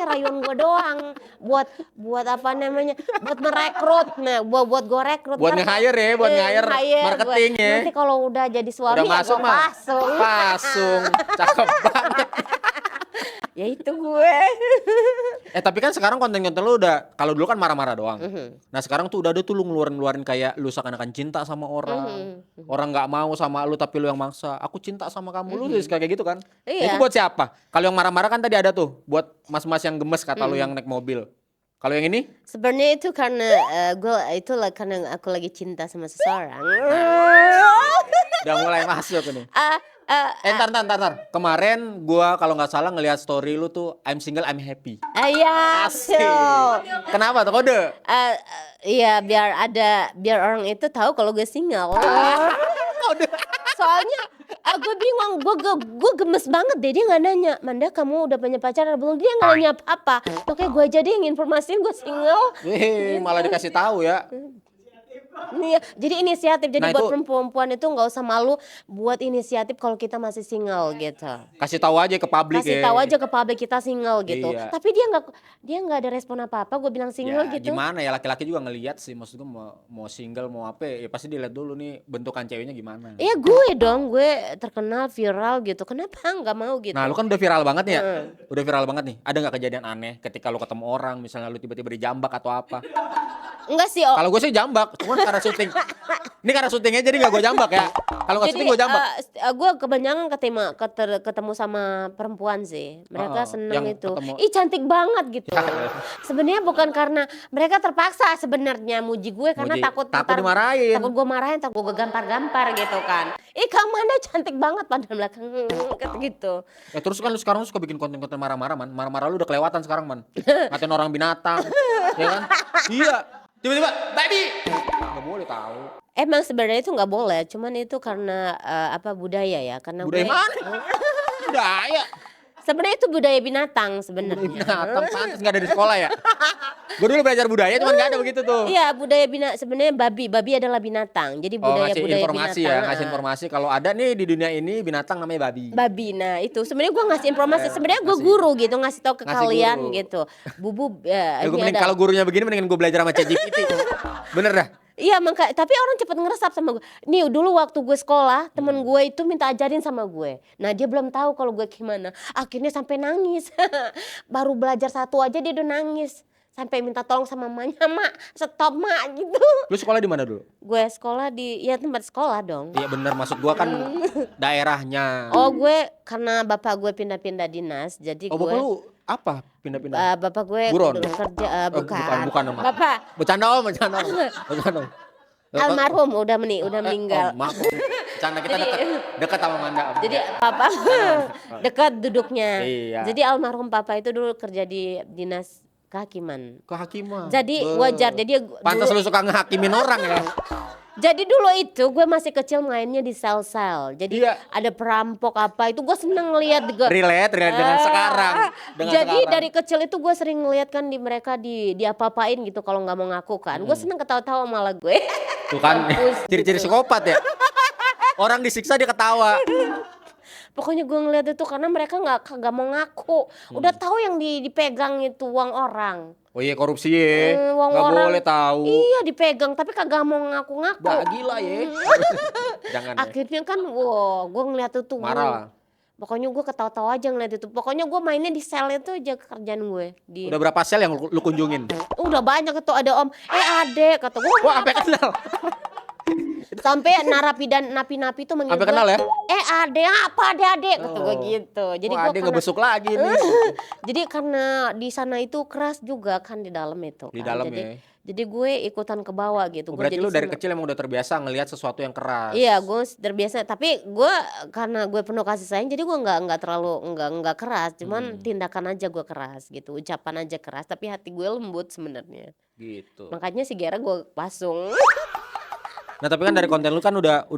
rayuan gue doang buat apa namanya, buat merekrut. Nah, buat gue rekrut. Buat nge-hire ya, buat nge-hire marketing ya. Nanti kalau udah jadi suami Udah ya masuk gue mah. pasung. Pasung. Cakep banget. Ya itu gue. Tapi kan sekarang konten-konten lu udah, kalau dulu kan marah-marah doang. Nah sekarang tuh udah ada tuh lu ngeluarin kayak lu seakan-akan cinta sama orang. Orang nggak mau sama lu tapi lu yang maksa. Aku cinta sama kamu, lu terus kayak gitu kan. Iya. Itu buat siapa? Kalau yang marah-marah kan tadi ada tuh buat mas-mas yang gemes kata lu yang naik mobil. Kalau yang ini? Sebenarnya itu karena karena aku lagi cinta sama seseorang. Udah mulai masuk nih. Entar. Kemarin gua kalau nggak salah ngelihat story lu tuh I'm single I'm happy. Iya. Asik. Kenapa tuh kode? Iya biar orang itu tahu kalau gue single. Kode. Soalnya gue bingung, gue gemes banget deh, dia nggak nanya, Manda kamu udah punya pacar atau belum, dia nggak nanya apa-apa. Makanya gue aja deh yang informasiin gue single. Malah dikasih tahu ya. Iya, jadi inisiatif. Jadi Nah, buat itu- perempuan itu nggak usah malu buat inisiatif kalau kita masih single gitu. Kasih tahu aja ke publik Kasih ya. tahu aja ke publik kita single gitu. Iya. Tapi dia nggak ada respon apa-apa. Gue bilang single Ya, gitu. gimana ya, laki-laki juga ngelihat sih, maksud gue mau single mau apa ya pasti dilihat dulu nih bentukan ceweknya gimana. Iya gue dong, gue terkenal viral gitu. Kenapa nggak mau gitu? Nah lu kan udah viral banget nih ya, udah viral banget nih. Ada nggak kejadian aneh ketika lu ketemu orang, misalnya lu tiba-tiba dijambak atau apa? Enggak sih. Kalau gue sih jambak, cuman karena syuting. Ini karena syutingnya jadi nggak gue jambak ya. Kalau nggak syuting gue jambak. Gue kebanyakan ketemu sama perempuan sih. Mereka seneng yang itu. ketemu. Ih cantik banget gitu. Sebenarnya bukan karena mereka terpaksa sebenarnya muji gue karena Muji. takut Takut dimarahin. Takut gue marahin, takut gue gampar-gampar gitu kan. Ih kamu Anda cantik banget padahal belakang kata gitu. Ya terus kan lu sekarang suka bikin konten-konten marah-marah man. Marah-marah lu udah kelewatan sekarang man. Ngatain orang binatang, ya kan? Iya. Tiba-tiba, baby. Nggak boleh tahu. Emang sebenarnya itu nggak boleh, cuman itu karena budaya ya, karena Budaya gue mana? Budaya. Sebenarnya itu budaya binatang sebenarnya. Binatang pantas nggak ada di sekolah ya. Gue dulu belajar budaya cuman nggak ada begitu tuh. Iya, budaya binatang sebenarnya babi adalah binatang. Jadi Oh, ngasih budaya informasi binatang. ya, ngasih informasi kalau ada nih di dunia ini binatang namanya babi. Babi. Nah, itu sebenarnya gue ngasih informasi. Sebenarnya gue guru gitu, ngasih tahu ke Ngasih kalian guru. gitu. Bubu Ya, ini ada. kalau gurunya begini mendingan gue belajar sama ChatGPT. Bener dah. Iya, tapi orang cepet ngeresap sama gue. Nih dulu waktu gue sekolah, temen gue itu minta ajarin sama gue. Nah dia belum tahu kalau gue gimana. Akhirnya sampai nangis. Baru belajar satu aja dia udah nangis. Sampai minta tolong sama mamanya, mak stop mak gitu. Lu sekolah di mana dulu? Gue sekolah ya tempat sekolah dong. Iya bener, maksud gue kan daerahnya. Oh gue karena bapak gue pindah-pindah dinas, jadi Oh, gue. bapak lu apa pindah-pindah? Bapak gue Buron? dulu kerja, bukan, Om. Bapak Bercanda om. Bercanda om. almarhum udah meninggal. Oh, maaf om. Bercanda, kita dekat sama Manda om. Jadi papa dekat duduknya. Iya. Jadi almarhum papa itu dulu kerja di dinas kehakiman. Kehakiman. Jadi wajar. Jadi Pantas lu suka ngehakimin orang ya. Jadi dulu itu gue masih kecil mainnya di sel-sel. Jadi Iya. ada perampok apa itu gue seneng ngeliat. Relate dengan sekarang. Jadi dari kecil itu gue sering ngeliat kan mereka diapa-apain gitu kalau nggak mau ngaku kan. Gue seneng ketawa-tawa malah gue. Tuh kan ciri-ciri psikopat ya. Orang disiksa dia ketawa. Pokoknya gue ngeliat itu karena mereka nggak mau ngaku. Udah tahu yang dipegang itu uang orang. Oh iya, korupsi ya. Uang Nggak orang. boleh tahu. Iya dipegang tapi kagak mau ngaku-ngaku. Bah, gila ya. Jangan ya. Akhirnya kan gue ngeliat itu. Marah lah. Pokoknya gue ketawa-tawa aja ngeliat itu. Pokoknya gue mainnya di sel itu aja kerjaan gue. Udah berapa sel yang lu kunjungin? Udah banyak itu ada om. Adek kata gue. Wah, sampai kenal. Sampai napi-napi tuh manggil Sampai gue. kenal ya? Adek apa adek kata gue gitu. Jadi Wah, gue dia ngebesuk lagi nih. Jadi karena di sana itu keras juga kan di dalam itu. Di kan. dalam jadi, ya. Jadi gue ikutan ke bawah gitu. Oh, berarti jadi lu dari seneng. kecil emang udah terbiasa ngelihat sesuatu yang keras. Iya, gue terbiasa. Tapi gue karena gue penuh kasih sayang, jadi gue nggak terlalu nggak keras. Cuman tindakan aja gue keras gitu, ucapan aja keras. Tapi hati gue lembut sebenarnya. Gitu. Makanya si Gera gue pasung. Nah, tapi kan dari konten lu kan udah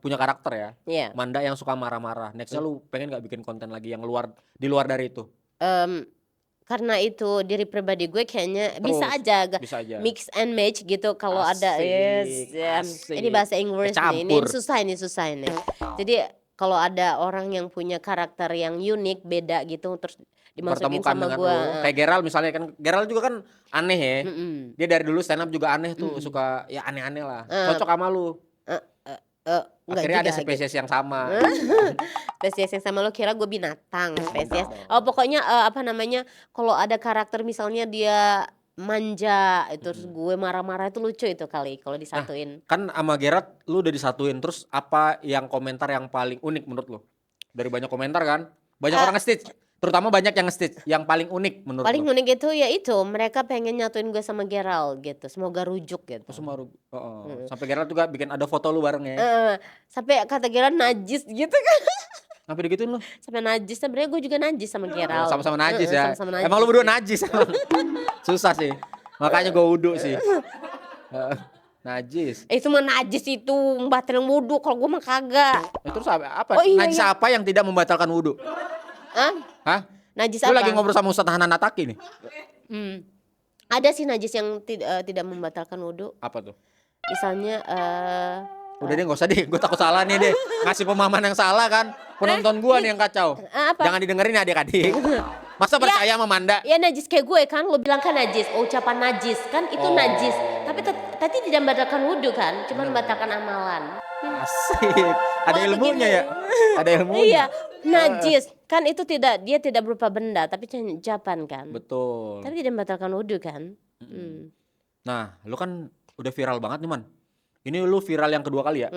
punya karakter ya. Iya. Manda yang suka marah-marah. Nextnya lu pengen nggak bikin konten lagi yang di luar dari itu? Karena itu diri pribadi gue kayaknya Terus, bisa aja bisa aja. mix and match gitu kalau ada Asik, yes. asik. Ini bahasa Inggris nih. Ini Kecampur. susah ini. Jadi kalau ada orang yang punya karakter yang unik beda gitu terus dimasukin Pertemukan sama dengan gue. lu. Kayak Gerald misalnya kan. Gerald juga kan aneh ya. Dia dari dulu stand up juga aneh tuh. Suka ya aneh-aneh lah. Cocok sama lu. Enggak Akhirnya ada juga, spesies yang sama. spesies yang sama lo kira gue binatang spesies. Oh pokoknya apa namanya kalau ada karakter misalnya dia manja terus gue marah-marah itu lucu itu kali kalau disatuin. Kan sama Gerard lu udah disatuin. Terus apa yang komentar yang paling unik menurut lu? Dari banyak komentar kan? Banyak orang nge-stitch. Terutama banyak yang nge-stitch. Yang paling unik menurut Paling lu? unik itu ya itu mereka pengen nyatuin gue sama Gerald gitu. Semoga rujuk gitu. Sampai Gerard juga bikin ada foto lu bareng ya. Sampai kata Gerald najis gitu kan. Sampai digituin lu? Sampai najis sebenarnya gue juga najis sama Gerald. Sama-sama najis ya. Sama-sama najis. Emang lu berdua najis emang. Susah sih. Makanya gue wudhu sih. Najis. Itu mah najis itu membatalkan wudhu kalau gue mah kagak. Terus apa? Oh, iya, Najis iya. apa yang tidak membatalkan wudhu? Hah? Najis Lu apa? lagi ngobrol sama Ustadz Hanan Nataki nih? Ada sih najis yang tidak membatalkan wudhu. Apa tuh? Misalnya Udah deh gak usah deh, gue takut salah nih deh. Ngasih pemahaman yang salah kan. Penonton gue nih yang kacau. Apa? Jangan didengerin ya adik-adik. Masa percaya sama Manda? ya najis kayak gue kan, lo bilang kan najis, ucapan najis kan itu najis. Tapi tidak membatalkan wudhu kan, cuma membatalkan amalan. Asik. Ada Wah, ilmunya begini. ya? Ada ilmunya. Iya, najis kan itu dia tidak berupa benda, tapi ucapan kan. Betul. Tapi tidak membatalkan wudhu kan. Nah, lu kan udah viral banget nih Man. Ini lu viral yang kedua kali ya?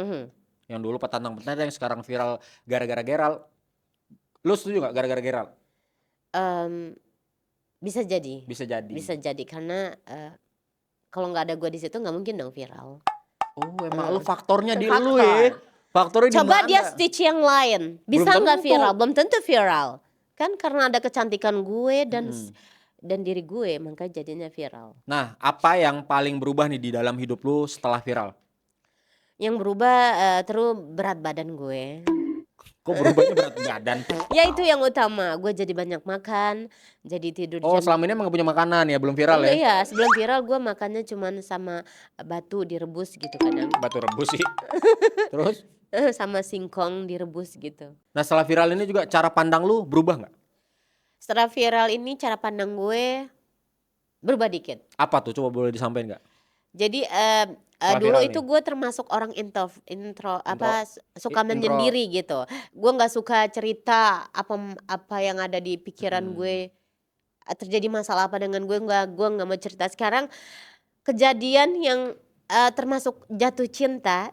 Yang dulu petantang-petantang yang sekarang viral gara-gara Gerald. Lu setuju gak gara-gara Gerald? Bisa jadi. Bisa jadi. Bisa jadi karena kalau nggak ada gue di situ nggak mungkin dong viral. Oh, emang lu faktornya di Faktor. lu ya. Faktornya di Coba mana? dia stitch yang lain, bisa Belum nggak tentu. viral? Belum tentu viral. Kan karena ada kecantikan gue dan diri gue, maka jadinya viral. Nah, apa yang paling berubah nih di dalam hidup lu setelah viral? Yang berubah terus berat badan gue. Kok berubahnya berat badan? Ya itu yang utama, gue jadi banyak makan, jadi tidur Oh, jam. selama ini emang gak punya makanan ya, belum viral ya? Iya, sebelum viral gue makannya cuman sama batu direbus gitu kadang. Batu rebus sih. Terus? Sama singkong direbus gitu. Nah setelah viral ini juga cara pandang lu berubah nggak? Setelah viral ini cara pandang gue berubah dikit. Apa tuh? Coba boleh disampaikan nggak? Jadi Setelah dulu viral itu nih. gue termasuk orang suka Intro. menyendiri gitu. Gue nggak suka cerita apa yang ada di pikiran gue. Terjadi masalah apa dengan gue nggak mau cerita. Sekarang kejadian yang termasuk jatuh cinta,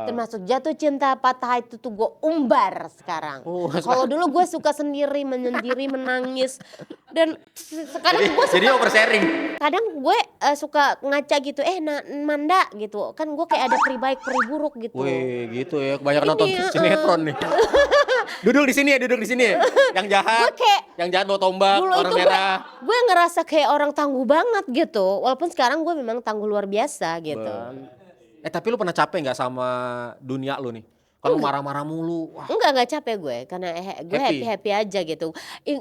termasuk jatuh cinta patah itu tuh gue umbar sekarang. Oh, Kalau dulu gue suka sendiri menyendiri menangis dan sekarang gue Jadi oversharing. kadang gue suka ngaca gitu, Manda gitu kan, gue kayak ada peri baik peri buruk gitu. Wih, gitu ya. Kebanyakan Ini, nonton sinetron nih. Duduk di sini ya. Yang jahat, Gue kayak yang jahat bawa tombak, dulu warna itu merah. gue ngerasa kayak orang tangguh banget gitu, walaupun sekarang gue memang tangguh luar biasa gitu. Tapi lu pernah capek nggak sama dunia lu nih? Kalau marah-marah mulu, wah. Enggak capek gue karena gue Happy. happy aja gitu.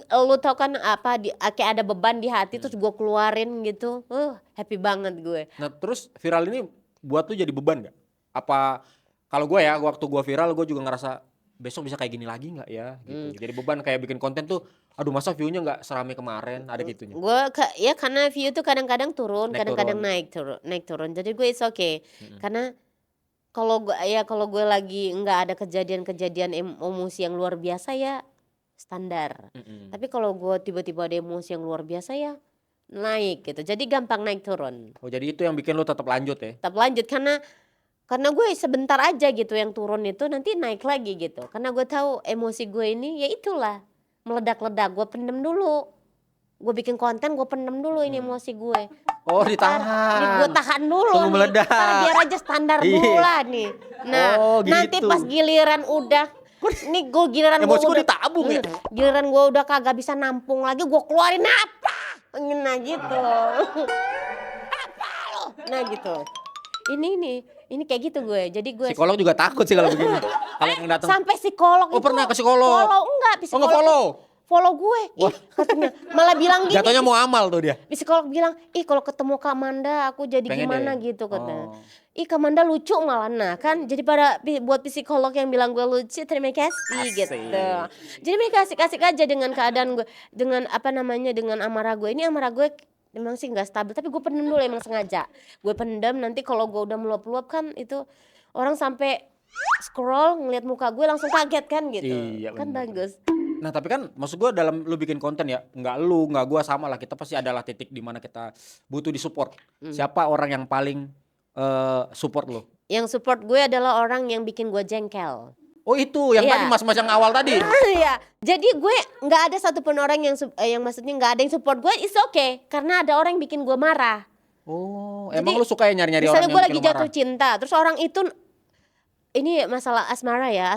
Lu tau kan apa kayak ada beban di hati terus gue keluarin gitu. Happy banget gue. Nah terus viral ini buat lu jadi beban nggak? Apa kalau gue ya waktu gue viral gue juga ngerasa besok bisa kayak gini lagi nggak ya? Gitu. Jadi beban kayak bikin konten tuh, aduh masa view-nya nggak serame kemarin, ada gitunya. Gue ya karena view tuh kadang-kadang turun, Naik kadang-kadang turun. naik turun. Jadi gue it's okay. Karena kalau gue lagi nggak ada kejadian-kejadian emosi yang luar biasa ya standar. Tapi kalau gue tiba-tiba ada emosi yang luar biasa ya naik gitu. Jadi gampang naik turun. Oh jadi itu yang bikin lu tetap lanjut ya? Tetap lanjut karena gue sebentar aja gitu yang turun itu nanti naik lagi gitu. Karena gue tahu emosi gue ini ya itulah meledak-ledak. Gue pendem dulu. Gue bikin konten gue pendem dulu ini emosi gue. Oh Gue ditahan. tahan dulu Tunggu nih. meledak. Ntar biar aja standar Iya. dulu lah nih. Nah Oh, nanti gitu. pas giliran udah nih gue giliran gue Emosi gue udah ditabung ya? Giliran gue udah kagak bisa nampung lagi gue keluarin apa? Nah gitu. Apa lo? Nah gitu. Ini kayak gitu gue. Jadi gue Psikolog juga takut sih kalau begini. Kalau yang datang. sampai psikolog Oh, itu pernah ke psikolog? Follow enggak Oh psikolog. nge-follow? Follow gue. Katanya malah bilang gini. Jatuhnya mau amal tuh dia. Psikolog bilang, kalau ketemu Kak Manda aku jadi Pengen gimana deh. gitu katanya. Oh. Kak Manda lucu malah. Nah kan jadi buat psikolog yang bilang gue lucu, terima kasih Asik. gitu. Jadi mereka asik-asik aja dengan keadaan gue, dengan dengan amarah gue. Ini amarah gue memang sih nggak stabil, tapi gue pendem dulu emang sengaja. Gue pendem, nanti kalau gue udah meluap-luap kan itu orang sampai scroll ngeliat muka gue langsung kaget kan gitu. Iya, Kan bener. bagus. Nah tapi kan maksud gue dalam lu bikin konten ya, nggak gue sama lah, kita pasti adalah titik di mana kita butuh disupport. Siapa orang yang paling support lu? Yang support gue adalah orang yang bikin gue jengkel. Oh itu yang Iya. tadi mas-mas yang awal tadi. Iya, jadi gue nggak ada satupun orang yang maksudnya nggak ada yang support gue, it's okay, karena ada orang yang bikin gue marah. Oh Jadi, emang lu suka ya nyari-nyari orang Misalnya yang gue bikin lagi lu jatuh marah? cinta, terus orang itu ini masalah asmara ya,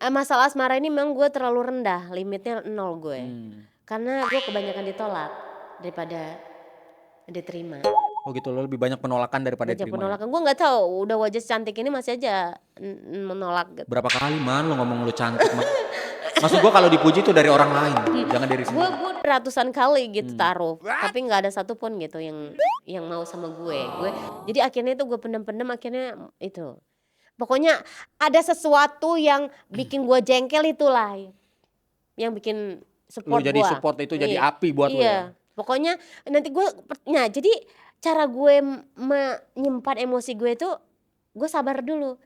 masalah asmara ini memang gue terlalu rendah, limitnya 0 gue, karena gue kebanyakan ditolak daripada diterima. Oh gitu, lo lebih banyak penolakan daripada Banyak diterima. penolakan, gue nggak tahu, udah wajah cantik ini masih aja menolak gitu. Berapa kali man lo ngomong lu cantik man? Maksud gua kalau dipuji itu dari orang lain, jangan dari sendiri. Gue ratusan kali gitu taruh, tapi nggak ada satupun gitu yang mau sama gue. Jadi akhirnya itu gue pendem akhirnya itu. Pokoknya ada sesuatu yang bikin gue jengkel itulah yang bikin support Lu jadi gue. support itu jadi Iya. api buat lu ya. Pokoknya nanti jadi cara gue menyimpan emosi gue itu gue sabar dulu.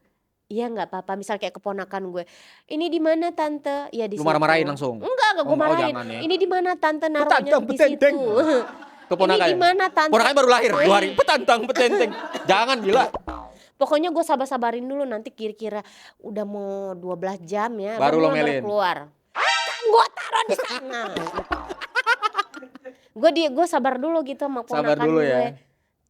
Iya nggak apa-apa, misal kayak keponakan gue, ini di mana tante? Ya di Lu situ. marah-marahin langsung? Enggak gue marahin. jangan ya. Ini di mana tante naruhnya Petantang, di petenteng. situ. Keponakan. Ini di mana tante? Ponakannya baru lahir 2 hari. Petantang, petenteng. Jangan gila. Pokoknya gue sabar-sabarin dulu, nanti kira-kira udah mau 12 jam ya. Baru lo mulai melin. keluar. Kan gue taruh di sana. Gue sabar dulu gitu sama Sabar ponakan dulu gue. ya.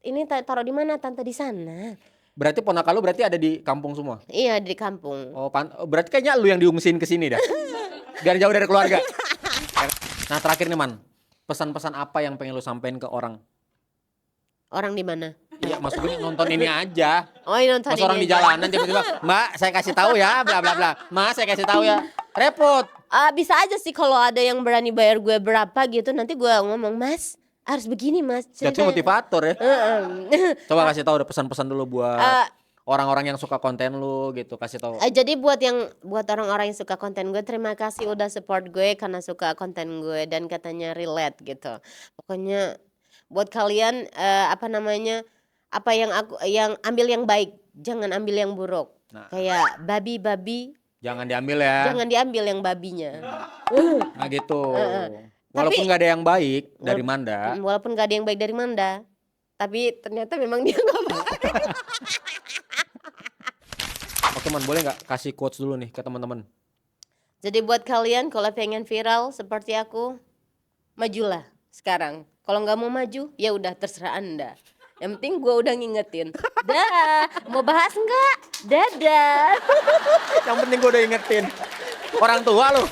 Ini taruh di mana tante? Di sana. Berarti ponakan lu berarti ada di kampung semua? Iya di kampung. Oh, berarti kayaknya lu yang diungsiin ke sini dah. Biar jauh dari keluarga. Nah, terakhir nih Man. Pesan-pesan apa yang pengen lu sampein ke orang? Orang di mana? Iya, maksud gue nonton ini aja. Oh, ini nonton Pas ini orang di aja. jalanan tiba-tiba, "Mbak, saya kasih tahu ya, bla bla bla. Mas, saya kasih tahu ya." Repot. Bisa aja sih kalau ada yang berani bayar gue berapa gitu, nanti gue ngomong, "Mas, harus begini, Mas." Jadi motivator ya. Heeh. Coba kasih tahu, ada pesan-pesan dulu buat Eh, orang-orang yang suka konten lu gitu, kasih tahu. Jadi buat orang-orang yang suka konten gue, terima kasih udah support gue karena suka konten gue dan katanya relate gitu. Pokoknya buat kalian apa yang ambil yang baik, jangan ambil yang buruk. Nah. Kayak babi Jangan diambil ya. jangan diambil yang babinya. Nah gitu. Tapi- Walaupun nggak ada yang baik dari Manda, Walaupun gak ada yang baik dari Manda, tapi ternyata memang dia gak baik. oke Man, boleh nggak kasih quotes dulu nih ke teman-teman? Jadi buat kalian kalau pengen viral seperti aku, majulah sekarang. Kalau nggak mau maju, ya udah terserah Anda. Yang penting gue udah ngingetin. Dah, mau bahas nggak? Dadah. Yang penting gue udah ingetin. Orang tua lu.